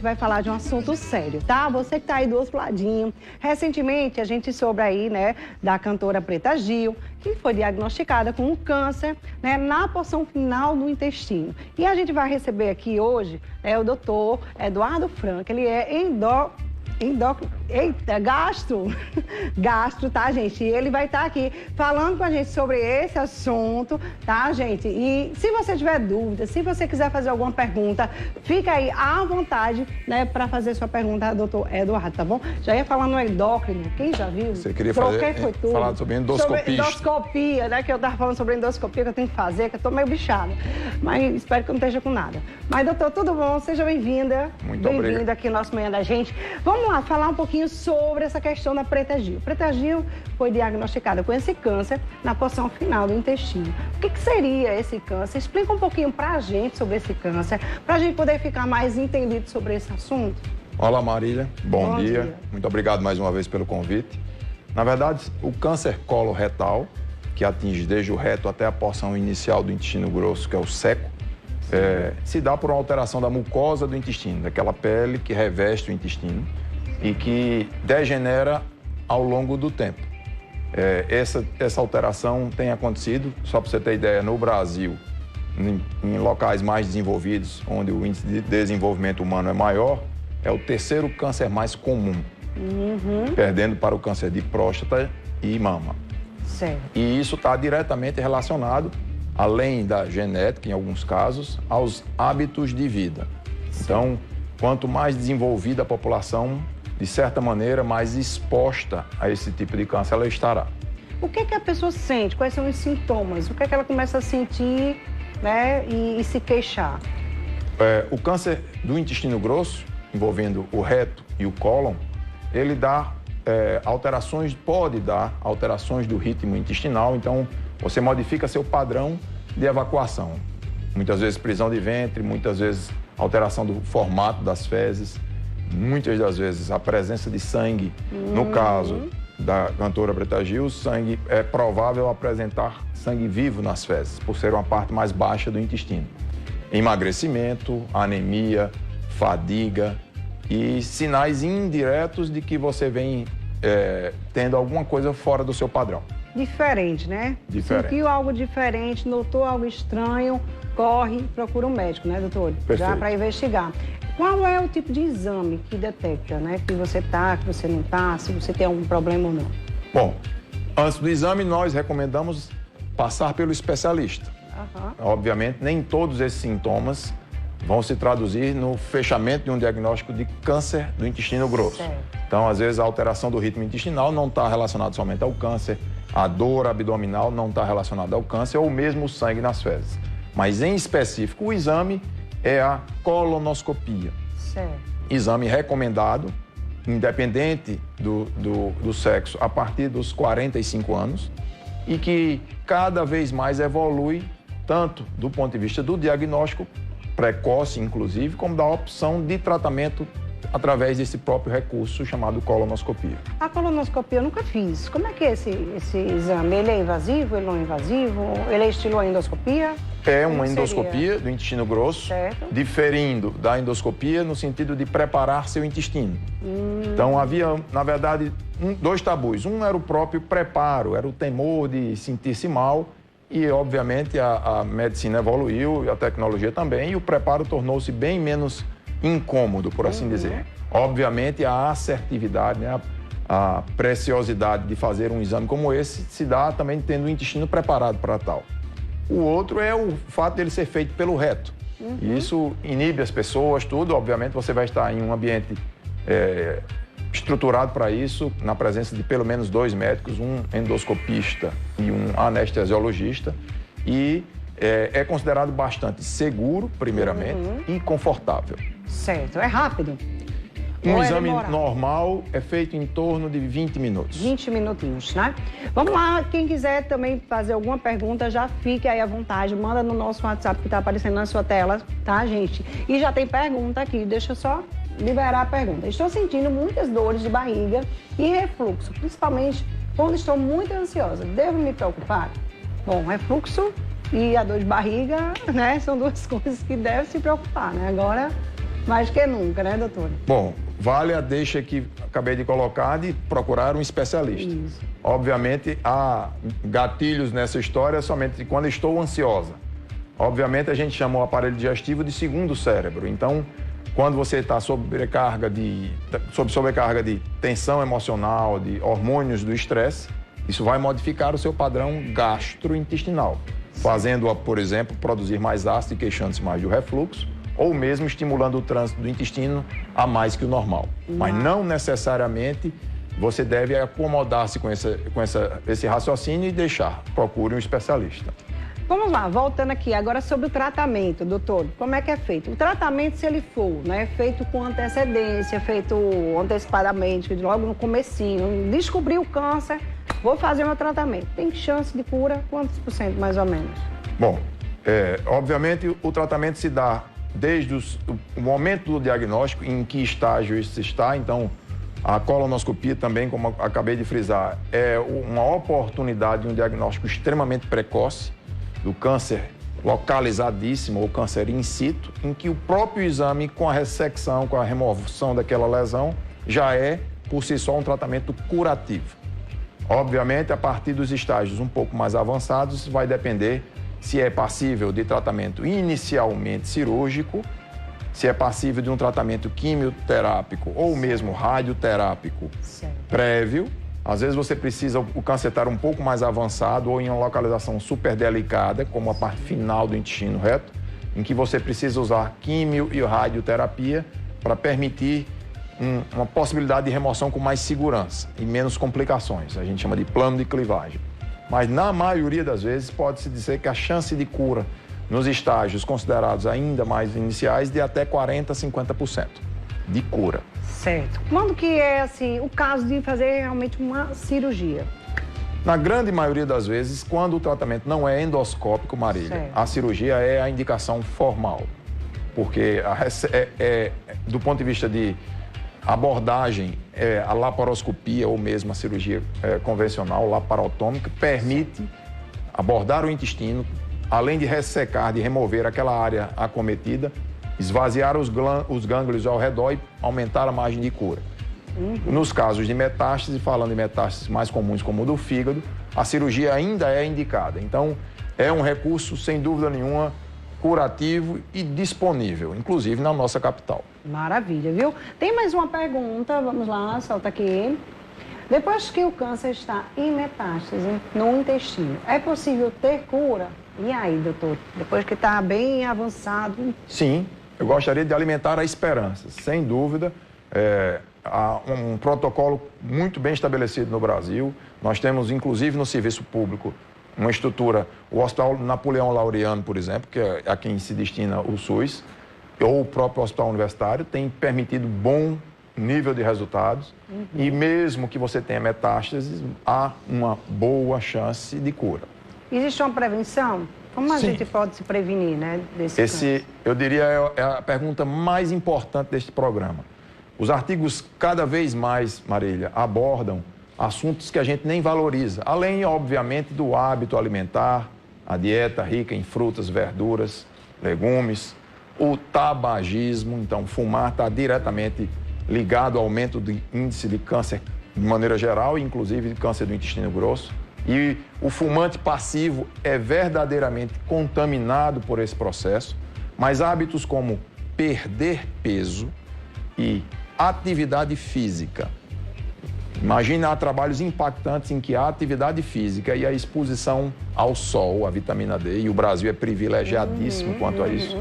Vai falar de um assunto sério, tá? Você que tá aí do outro ladinho. Recentemente, a gente soube aí, né, da cantora Preta Gil, que foi diagnosticada com um câncer, né, na porção final do intestino. E a gente vai receber aqui hoje, o doutor Eduardo Franco. Ele é gastro, tá, gente? E ele vai estar aqui falando com a gente sobre esse assunto, tá, gente? E se você tiver dúvida, se você quiser fazer alguma pergunta, fica aí à vontade, né, para fazer sua pergunta, doutor Eduardo, tá bom? Já ia falar no endócrino, quem já viu? Você queria falar sobre endoscopia. Sobre endoscopia, né, que eu tava falando sobre endoscopia que eu tenho que fazer, que eu tô meio bichada, mas espero que eu não esteja com nada. Mas, doutor, tudo bom? Seja bem-vinda. Muito obrigado. Bem-vinda aqui no nosso Manhã da Gente. Vamos lá, falar um pouquinho sobre essa questão da Preta Gil. Preta Gil foi diagnosticada com esse câncer na porção final do intestino. O que seria esse câncer? Explica um pouquinho pra gente sobre esse câncer, pra gente poder ficar mais entendido sobre esse assunto. Olá, Marília. Bom dia. Dia. Muito obrigado mais uma vez pelo convite. Na verdade, o câncer coloretal, que atinge desde o reto até a porção inicial do intestino grosso, que é o seco, se dá por uma alteração da mucosa do intestino, daquela pele que reveste o intestino e que degenera ao longo do tempo. Essa alteração tem acontecido, só para você ter ideia, no Brasil, em locais mais desenvolvidos, onde o índice de desenvolvimento humano é maior, é o terceiro câncer mais comum, perdendo para o câncer de próstata e mama. Certo. E isso está diretamente relacionado, além da genética, em alguns casos, aos hábitos de vida. Então, quanto mais desenvolvida a população, de certa maneira, mais exposta a esse tipo de câncer ela estará. O que a pessoa sente? Quais são os sintomas? O que ela começa a sentir, né, e se queixar? O câncer do intestino grosso, envolvendo o reto e o cólon, ele dá alterações, pode dar alterações do ritmo intestinal, então você modifica seu padrão de evacuação. Muitas vezes prisão de ventre, muitas vezes alteração do formato das fezes, muitas das vezes a presença de sangue. No caso da cantora Preta Gil, o sangue é provável apresentar sangue vivo nas fezes, por ser uma parte mais baixa do intestino. Emagrecimento, anemia, fadiga e sinais indiretos de que você vem tendo alguma coisa fora do seu padrão. Diferente, né? Diferente. Sentiu algo diferente, notou algo estranho, corre, procura um médico, né, doutor? Perfeito. Já para investigar. Qual é o tipo de exame que detecta, né? Que você tá, que você não tá, se você tem algum problema ou não? Bom, antes do exame, nós recomendamos passar pelo especialista. Obviamente, nem todos esses sintomas vão se traduzir no fechamento de um diagnóstico de câncer do intestino grosso. Certo. Então, às vezes, a alteração do ritmo intestinal não está relacionada somente ao câncer, a dor abdominal não está relacionada ao câncer ou mesmo o sangue nas fezes. Mas, em específico, o exame é a colonoscopia. Certo. Exame recomendado, independente do sexo, a partir dos 45 anos e que cada vez mais evolui, tanto do ponto de vista do diagnóstico precoce, inclusive, como da opção de tratamento através desse próprio recurso chamado colonoscopia. A colonoscopia eu nunca fiz. Como é que é esse exame? Ele é invasivo, ele não é invasivo? Ele é estilo endoscopia? É uma endoscopia do intestino grosso, certo, diferindo da endoscopia no sentido de preparar seu intestino. Então havia, na verdade, dois tabus. Um era o próprio preparo, era o temor de sentir-se mal e, obviamente, a medicina evoluiu, e a tecnologia também, e o preparo tornou-se bem menos incômodo, por assim dizer. Obviamente, a assertividade, né, a preciosidade de fazer um exame como esse se dá também tendo o intestino preparado para tal. O outro é o fato dele ser feito pelo reto. E isso inibe as pessoas, tudo. Obviamente, você vai estar em um ambiente estruturado para isso, na presença de pelo menos 2 médicos, um endoscopista e um anestesiologista. E é considerado bastante seguro, primeiramente, e confortável. Certo. É rápido? Um exame normal é feito em torno de 20 minutos. 20 minutinhos, né? Vamos lá, quem quiser também fazer alguma pergunta, já fique aí à vontade. Manda no nosso WhatsApp que tá aparecendo na sua tela, tá, gente? E já tem pergunta aqui, deixa eu só liberar a pergunta. Estou sentindo muitas dores de barriga e refluxo, principalmente quando estou muito ansiosa. Devo me preocupar? Bom, refluxo e a dor de barriga, né, são duas coisas que devem se preocupar, né? Agora, Mais que nunca, né, doutor? Bom, vale a deixa que acabei de colocar de procurar um especialista. Isso. Obviamente, há gatilhos nessa história somente quando estou ansiosa. Obviamente, a gente chama o aparelho digestivo de segundo cérebro. Então, quando você está sob sobrecarga de tensão emocional, de hormônios do estresse, isso vai modificar o seu padrão gastrointestinal, fazendo-a, por exemplo, produzir mais ácido e queixando-se mais do refluxo, ou mesmo estimulando o trânsito do intestino a mais que o normal. Mas não necessariamente você deve acomodar-se com esse raciocínio e deixar. Procure um especialista. Vamos lá, voltando aqui, agora sobre o tratamento, doutor. Como é que é feito? O tratamento, se ele for, né, feito com antecedência, feito antecipadamente, logo no comecinho, descobri o câncer, vou fazer meu tratamento. Tem chance de cura? Quantos por cento, mais ou menos? Bom, obviamente o tratamento se dá desde o momento do diagnóstico, em que estágio isso está. Então, a colonoscopia também, como acabei de frisar, é uma oportunidade de um diagnóstico extremamente precoce do câncer localizadíssimo ou câncer in situ, em que o próprio exame, com a ressecção, com a remoção daquela lesão, já é, por si só, um tratamento curativo. Obviamente, a partir dos estágios um pouco mais avançados, vai depender se é passível de tratamento inicialmente cirúrgico, se é passível de um tratamento quimioterápico ou mesmo radioterápico prévio. Às vezes você precisa o câncer estar um pouco mais avançado ou em uma localização super delicada, como a parte final do intestino reto, em que você precisa usar quimio e radioterapia para permitir uma possibilidade de remoção com mais segurança e menos complicações. A gente chama de plano de clivagem. Mas na maioria das vezes pode-se dizer que a chance de cura nos estágios considerados ainda mais iniciais de até 40% a 50% de cura. Certo. Quando que é, assim, o caso de fazer realmente uma cirurgia? Na grande maioria das vezes, quando o tratamento não é endoscópico, Marília, a cirurgia é a indicação formal. Porque do ponto de vista de abordagem, a laparoscopia ou mesmo a cirurgia convencional, laparotômica, permite abordar o intestino, além de ressecar, de remover aquela área acometida, esvaziar os gânglios ao redor e aumentar a margem de cura. Nos casos de metástase, falando de metástases mais comuns como o do fígado, a cirurgia ainda é indicada. Então, é um recurso, sem dúvida nenhuma, curativo e disponível, inclusive na nossa capital. Maravilha, viu? Tem mais uma pergunta, vamos lá, solta aqui. Depois que o câncer está em metástase no intestino, é possível ter cura? E aí, doutor? Depois que está bem avançado? Sim, eu gostaria de alimentar a esperança. Sem dúvida, há um protocolo muito bem estabelecido no Brasil. Nós temos, inclusive, no serviço público, uma estrutura, o Hospital Napoleão Laureano, por exemplo, que é a quem se destina o SUS, ou o próprio Hospital Universitário, tem permitido bom nível de resultados. E mesmo que você tenha metástases, há uma boa chance de cura. Existe uma prevenção? Como a gente pode se prevenir, né, desse câncer? Eu diria, é a pergunta mais importante deste programa. Os artigos cada vez mais, Marília, abordam assuntos que a gente nem valoriza. Além, obviamente, do hábito alimentar, a dieta rica em frutas, verduras, legumes, o tabagismo. Então, fumar está diretamente ligado ao aumento do índice de câncer de maneira geral, inclusive de câncer do intestino grosso. E o fumante passivo é verdadeiramente contaminado por esse processo, mas hábitos como perder peso e atividade física. Imagina, há trabalhos impactantes em que a atividade física e a exposição ao sol, a vitamina D, e o Brasil é privilegiadíssimo quanto a isso,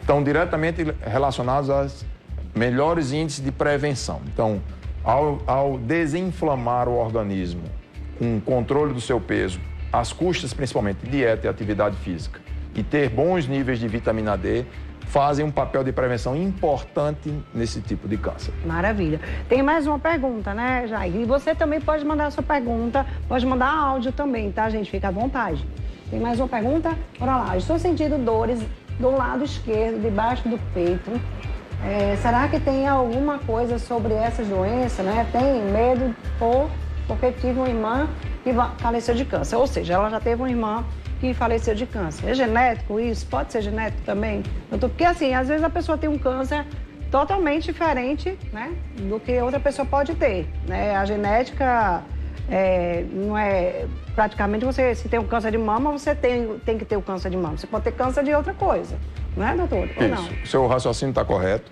estão diretamente relacionados aos melhores índices de prevenção. Então, ao desinflamar o organismo, com o controle do seu peso, às custas principalmente de dieta e atividade física, e ter bons níveis de vitamina D, fazem um papel de prevenção importante nesse tipo de câncer. Maravilha. Tem mais uma pergunta, né, Jair? E você também pode mandar a sua pergunta, pode mandar áudio também, tá, gente? Fica à vontade. Tem mais uma pergunta? Bora lá. Estou sentindo dores do lado esquerdo, debaixo do peito. Será que tem alguma coisa sobre essas doenças, né? Tem medo porque tive uma irmã que faleceu de câncer. Ou seja, ela já teve uma irmã que faleceu de câncer. É genético isso? Pode ser genético também? Doutor? Porque assim, às vezes a pessoa tem um câncer totalmente diferente, né, do que outra pessoa pode ter, né? A genética não é... Praticamente, você, se tem um câncer de mama, você tem que ter o câncer de mama. Você pode ter câncer de outra coisa, não é, doutor? Ou não? Isso, o seu raciocínio está correto.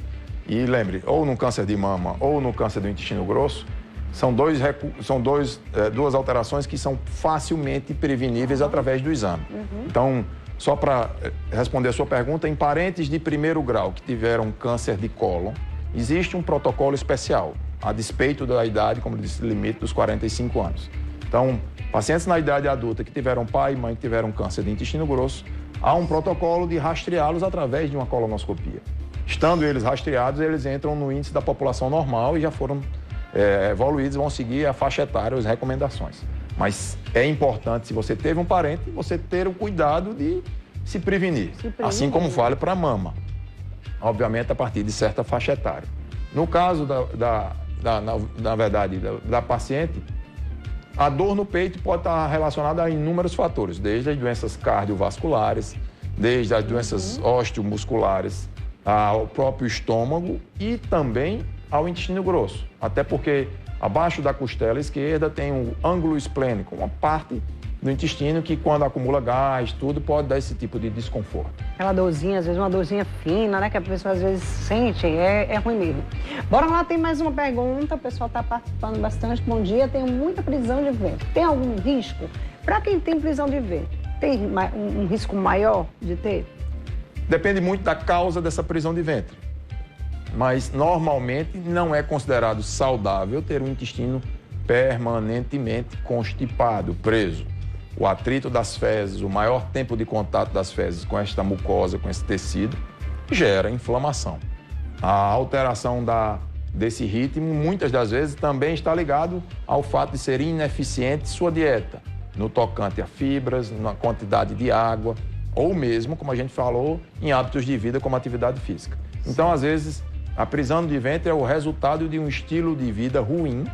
E lembre, ou no câncer de mama ou no câncer do intestino grosso, são duas alterações que são facilmente preveníveis através do exame. Então, só para responder a sua pergunta, em parentes de primeiro grau que tiveram câncer de cólon, existe um protocolo especial, a despeito da idade, como disse, limite dos 45 anos. Então, pacientes na idade adulta que tiveram pai e mãe que tiveram câncer de intestino grosso, há um protocolo de rastreá-los através de uma colonoscopia. Estando eles rastreados, eles entram no índice da população normal e já foram evoluídos, vão seguir a faixa etária, as recomendações. Mas é importante, se você teve um parente, você ter o cuidado de se prevenir. Assim como vale para a mama. Obviamente, a partir de certa faixa etária. No caso da paciente, a dor no peito pode estar relacionada a inúmeros fatores, desde as doenças cardiovasculares, desde as doenças osteomusculares, ao próprio estômago e também ao intestino grosso. Até porque abaixo da costela esquerda tem o ângulo esplênico, uma parte do intestino que, quando acumula gás, tudo pode dar esse tipo de desconforto. Aquela dorzinha, às vezes uma dorzinha fina, né, que a pessoa às vezes sente, é ruim mesmo. Bora lá, tem mais uma pergunta, o pessoal está participando bastante. Bom dia, tenho muita prisão de ventre. Tem algum risco? Para quem tem prisão de ventre, tem um risco maior de ter? Depende muito da causa dessa prisão de ventre. Mas, normalmente, não é considerado saudável ter um intestino permanentemente constipado, preso. O atrito das fezes, o maior tempo de contato das fezes com esta mucosa, com esse tecido, gera inflamação. A alteração desse ritmo, muitas das vezes, também está ligado ao fato de ser ineficiente sua dieta, no tocante a fibras, na quantidade de água, ou mesmo, como a gente falou, em hábitos de vida como atividade física. Então, às vezes, a prisão de ventre é o resultado de um estilo de vida ruim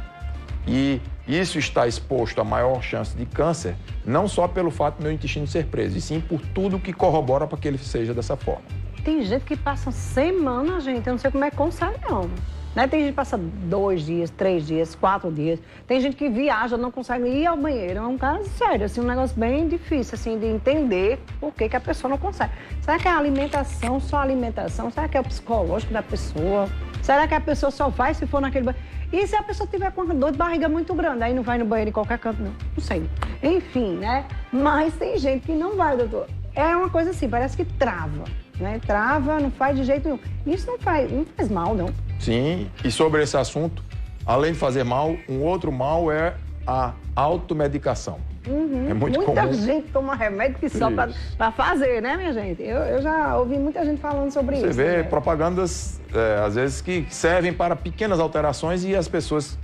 e isso está exposto a maior chance de câncer, não só pelo fato do meu intestino ser preso, e sim por tudo que corrobora para que ele seja dessa forma. Tem gente que passa semana, gente, eu não sei como é que consegue, não. Né? Tem gente que passa 2 dias, 3 dias, 4 dias. Tem gente que viaja, não consegue ir ao banheiro. É um caso sério, assim, um negócio bem difícil, assim, de entender por que a pessoa não consegue. Será que é a alimentação, só a alimentação? Será que é o psicológico da pessoa? Será que a pessoa só vai se for naquele banheiro? E se a pessoa tiver com uma dor de barriga muito grande? Aí não vai no banheiro em qualquer canto, não. Não sei. Enfim, né? Mas tem gente que não vai, doutor. É uma coisa assim, parece que trava, né? Trava, não faz de jeito nenhum. Isso não faz mal, não. Sim, e sobre esse assunto, além de fazer mal, um outro mal é a automedicação. É muito comum. Muita gente toma remédio que só para fazer, né, minha gente? Eu já ouvi muita gente falando sobre isso. Você vê propagandas, às vezes, que servem para pequenas alterações e as pessoas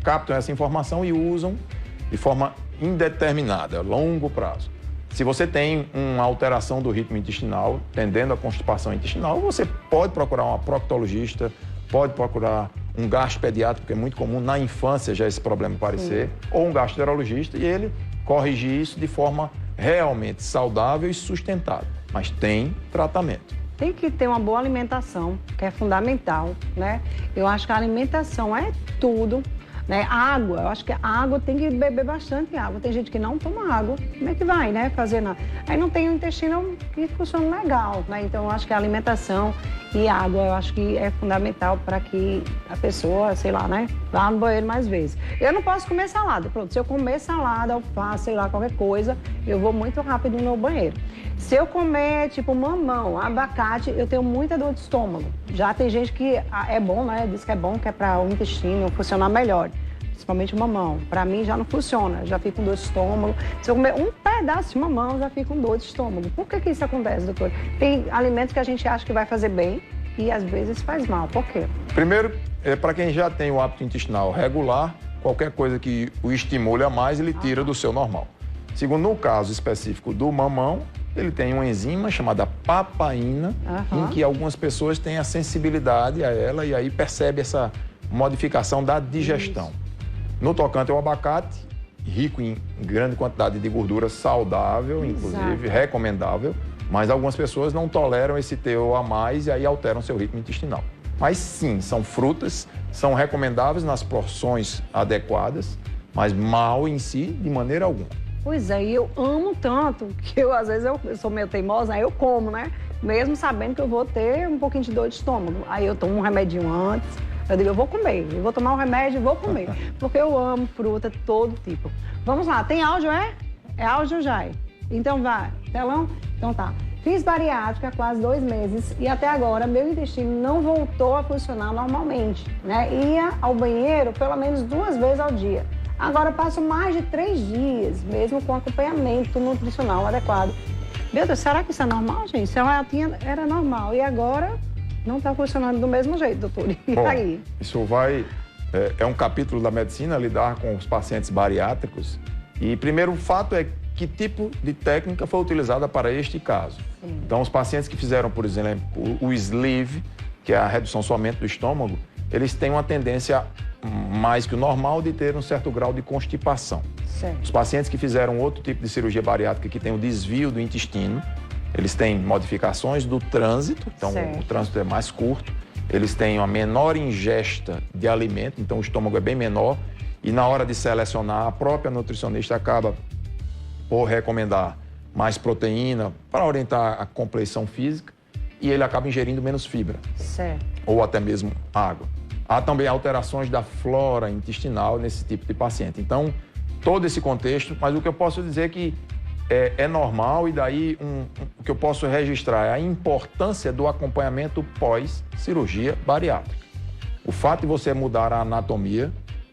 captam essa informação e usam de forma indeterminada, a longo prazo. Se você tem uma alteração do ritmo intestinal, tendendo à constipação intestinal, você pode procurar uma proctologista, pode procurar um gastropediatra, porque é muito comum na infância já esse problema aparecer, ou um gastroenterologista, e ele corrigir isso de forma realmente saudável e sustentável. Mas tem tratamento. Tem que ter uma boa alimentação, que é fundamental, né? Eu acho que a alimentação é tudo, né? Água, eu acho que a água tem que beber bastante água. Tem gente que não toma água, como é que vai, né? Fazer nada. Aí não tem o intestino que funciona legal, né? Então eu acho que a alimentação e água, eu acho que é fundamental para que a pessoa, sei lá, né? Vá no banheiro mais vezes. Eu não posso comer salada. Pronto, se eu comer salada, alface, sei lá, qualquer coisa, eu vou muito rápido no banheiro. Se eu comer, tipo, mamão, abacate, eu tenho muita dor de estômago. Já tem gente que é bom, né? Diz que é bom, que é para o intestino funcionar melhor. Principalmente o mamão. Para mim já não funciona, já fico com dor de estômago. Se eu comer um pedaço de mamão, já fico com dor de estômago. Por que isso acontece, doutor? Tem alimentos que a gente acha que vai fazer bem e às vezes faz mal. Por quê? Primeiro, para quem já tem o hábito intestinal regular, qualquer coisa que o estimule a mais, ele tira do seu normal. Segundo, no caso específico do mamão, ele tem uma enzima chamada papaina, em que algumas pessoas têm a sensibilidade a ela e aí percebe essa modificação da digestão. Isso. No tocante ao abacate, rico em grande quantidade de gordura saudável, inclusive, recomendável, mas algumas pessoas não toleram esse teor a mais e aí alteram seu ritmo intestinal. Mas sim, são frutas, são recomendáveis nas porções adequadas, mas mal em si, de maneira alguma. Pois é, e eu amo tanto que às vezes eu sou meio teimosa, aí eu como, né? Mesmo sabendo que eu vou ter um pouquinho de dor de estômago. Aí eu tomo um remedinho antes, eu digo, eu vou comer, eu vou tomar um remédio e vou comer. Porque eu amo fruta de todo tipo. Vamos lá, tem áudio, é? É áudio, Jai? Então vai, telão? Então tá. Fiz bariátrica há quase 2 meses e até agora meu intestino não voltou a funcionar normalmente, né? Ia ao banheiro pelo menos 2 vezes ao dia. Agora passo mais de 3 dias, mesmo com acompanhamento nutricional adequado. Meu Deus, será que isso é normal, gente? Se ela era normal e agora não está funcionando do mesmo jeito, doutor. E bom, aí? Isso vai... É um capítulo da medicina, lidar com os pacientes bariátricos. E primeiro o fato é que tipo de técnica foi utilizada para este caso. Sim. Então, os pacientes que fizeram, por exemplo, o sleeve, que é a redução somente do estômago, eles têm uma tendência mais que o normal de ter um certo grau de constipação. Certo. Os pacientes que fizeram outro tipo de cirurgia bariátrica, que tem o desvio do intestino, eles têm modificações do trânsito, então o trânsito é mais curto, eles têm uma menor ingesta de alimento, então o estômago é bem menor, e na hora de selecionar, a própria nutricionista acaba por recomendar mais proteína para orientar a compleição física e ele acaba ingerindo menos fibra. Certo. Ou até mesmo água. Há também alterações da flora intestinal nesse tipo de paciente. Então, todo esse contexto, mas o que eu posso dizer é que é normal e daí o que eu posso registrar é a importância do acompanhamento pós-cirurgia bariátrica. O fato de você mudar a anatomia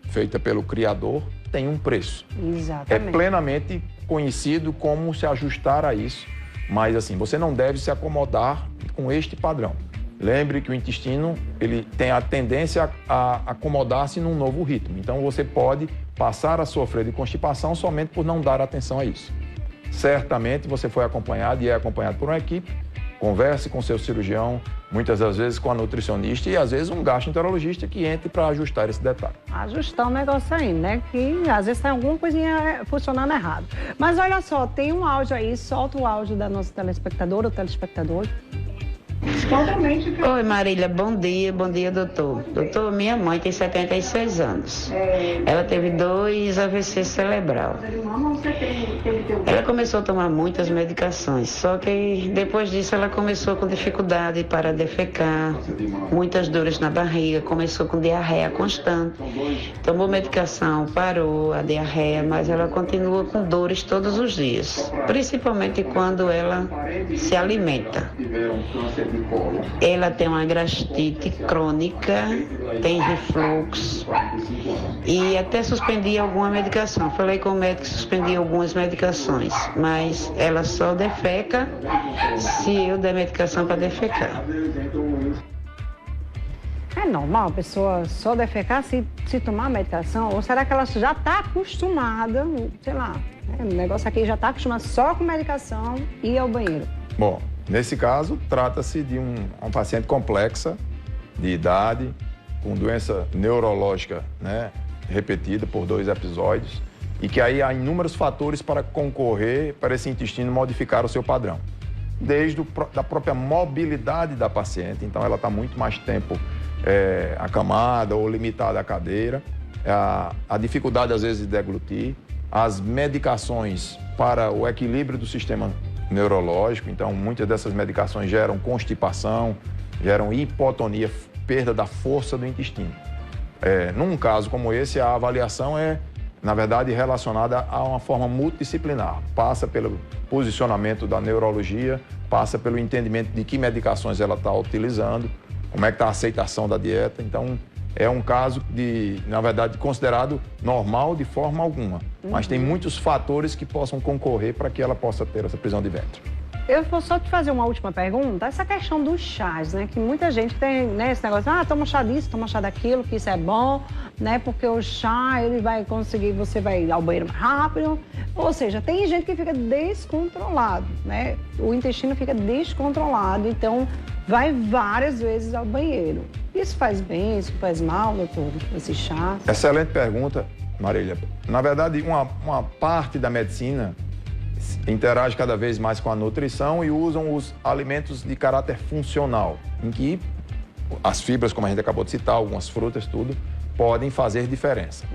feita pelo criador tem um preço. Exatamente. É plenamente conhecido como se ajustar a isso, mas assim, você não deve se acomodar com este padrão. Lembre que o intestino ele tem a tendência a acomodar-se num novo ritmo. Então você pode passar a sofrer de constipação somente por não dar atenção a isso. Certamente você foi acompanhado e é acompanhado por uma equipe. Converse com seu cirurgião, muitas das vezes com a nutricionista e às vezes um gastroenterologista que entre para ajustar esse detalhe. Ajustar o negócio aí, né? Que às vezes tem alguma coisinha funcionando errado. Mas olha só, tem um áudio aí, solta o áudio da nossa telespectadora ou telespectador. Oi, Marília, bom dia, doutor. Doutor, minha mãe tem 76 anos. Ela teve 2 AVC cerebral. Ela começou a tomar muitas medicações, só que depois disso ela começou com dificuldade para defecar, muitas dores na barriga, começou com diarreia constante. Tomou medicação, parou a diarreia, mas ela continua com dores todos os dias, principalmente quando ela se alimenta. Ela tem uma gastrite crônica, tem refluxo e até suspendi alguma medicação. Falei com o médico que suspendi algumas medicações, mas ela só defeca se eu der medicação para defecar. É normal a pessoa só defecar se tomar medicação? Ou será que ela já está acostumada, sei lá, o negócio aqui já está acostumado só com medicação e ir ao banheiro? Bom, nesse caso, trata-se de uma paciente complexa, de idade, com doença neurológica, né, repetida por 2 episódios, e que aí há inúmeros fatores para concorrer para esse intestino modificar o seu padrão. Desde da própria mobilidade da paciente, então ela está muito mais tempo acamada ou limitada à cadeira, a dificuldade às vezes de deglutir, as medicações para o equilíbrio do sistema neurológico, então muitas dessas medicações geram constipação, geram hipotonia, perda da força do intestino. Num caso como esse, a avaliação é, na verdade, relacionada a uma forma multidisciplinar. Passa pelo posicionamento da neurologia, passa pelo entendimento de que medicações ela está utilizando, como é que está a aceitação da dieta. Então, é um caso na verdade, considerado normal de forma alguma. Mas tem muitos fatores que possam concorrer para que ela possa ter essa prisão de ventre. Eu vou só te fazer uma última pergunta. Essa questão dos chás, né? Que muita gente tem, né, esse negócio, toma chá disso, toma chá daquilo, que isso é bom, né? Porque o chá, ele vai conseguir, você vai ao banheiro mais rápido. Ou seja, tem gente que fica descontrolado, né? O intestino fica descontrolado, então vai várias vezes ao banheiro. Isso faz bem, isso faz mal, doutor, esse chá? Excelente pergunta, Marília. Na verdade, uma parte da medicina interage cada vez mais com a nutrição e usam os alimentos de caráter funcional, em que as fibras, como a gente acabou de citar, algumas frutas, tudo, podem fazer diferença.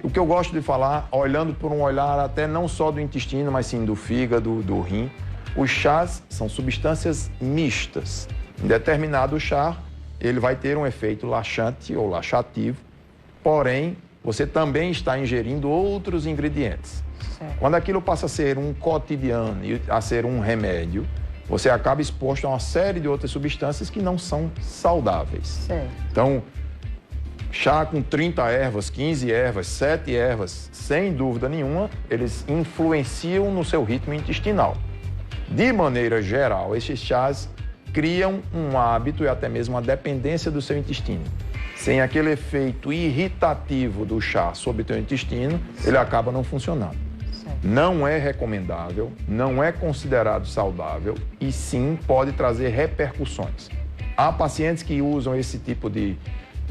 O que eu gosto de falar, olhando por um olhar até não só do intestino, mas sim do fígado, do rim, os chás são substâncias mistas. Em determinado chá, ele vai ter um efeito laxante ou laxativo, porém, você também está ingerindo outros ingredientes. Certo. Quando aquilo passa a ser um cotidiano e a ser um remédio, você acaba exposto a uma série de outras substâncias que não são saudáveis. Certo. Então, chá com 30 ervas, 15 ervas, 7 ervas, sem dúvida nenhuma, eles influenciam no seu ritmo intestinal. De maneira geral, esses chás criam um hábito e até mesmo uma dependência do seu intestino. Sem aquele efeito irritativo do chá sobre o teu intestino, ele acaba não funcionando. Certo. Não é recomendável, não é considerado saudável e sim pode trazer repercussões. Há pacientes que usam esse tipo de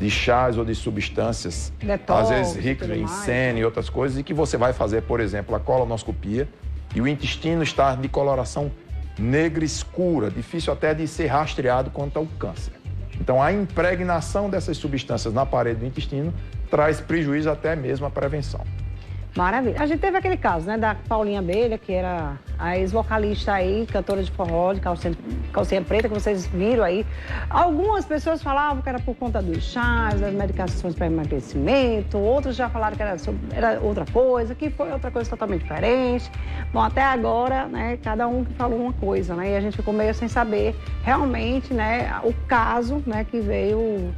chás ou de substâncias, Detox, às vezes ricos em seno e outras coisas, e que você vai fazer, por exemplo, a colonoscopia e o intestino está de coloração negra escura, difícil até de ser rastreado quanto ao câncer. Então, a impregnação dessas substâncias na parede do intestino traz prejuízo até mesmo à prevenção. Maravilha. A gente teve aquele caso, né, da Paulinha Abelha, que era a ex-vocalista aí, cantora de forró, de calcinha preta, que vocês viram aí. Algumas pessoas falavam que era por conta dos chás, das medicações para emagrecimento, outros já falaram que era outra coisa, que foi outra coisa totalmente diferente. Bom, até agora, né, cada um que falou uma coisa, né, e a gente ficou meio sem saber realmente, né, o caso, né, que veio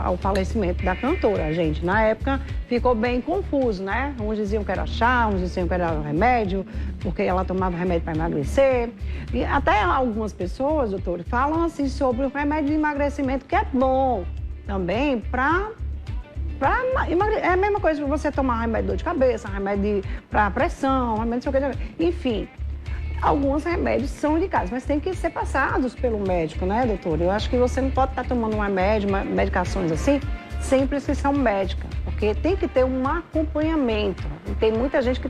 ao falecimento da cantora, gente. Na época ficou bem confuso, né? Uns diziam que era chá, uns diziam que era remédio, porque ela tomava remédio para emagrecer. E até algumas pessoas, doutor, falam assim sobre o remédio de emagrecimento, que é bom também para emagrecer. É a mesma coisa que você tomar remédio de dor de cabeça, remédio para pressão, remédio não sei o que. Enfim. Alguns remédios são indicados, mas tem que ser passados pelo médico, né, doutor? Eu acho que você não pode estar tomando um remédio, medicações assim, sem prescrição médica, porque tem que ter um acompanhamento. E tem muita gente que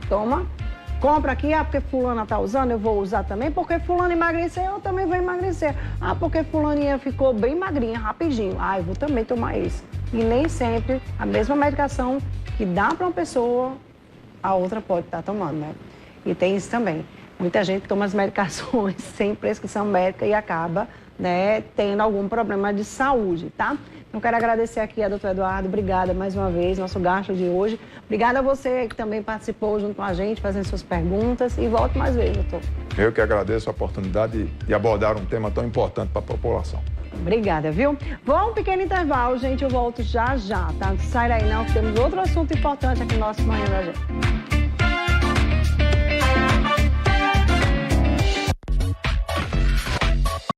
compra aqui, porque fulana está usando, eu vou usar também, porque fulana emagreceu, eu também vou emagrecer. Porque fulaninha ficou bem magrinha, rapidinho, eu vou também tomar isso. E nem sempre a mesma medicação que dá para uma pessoa, a outra pode estar tomando, né? E tem isso também. Muita gente toma as medicações sem prescrição médica e acaba, né, tendo algum problema de saúde, tá? Então, quero agradecer aqui a doutor Eduardo. Obrigada mais uma vez, nosso gasto de hoje. Obrigada a você que também participou junto com a gente, fazendo suas perguntas. E volte mais vezes, doutor. Eu que agradeço a oportunidade de abordar um tema tão importante para a população. Obrigada, viu? Vou a um pequeno intervalo, gente. Eu volto já já, tá? Não sai daí não, que temos outro assunto importante aqui no nosso Manhã da Gente.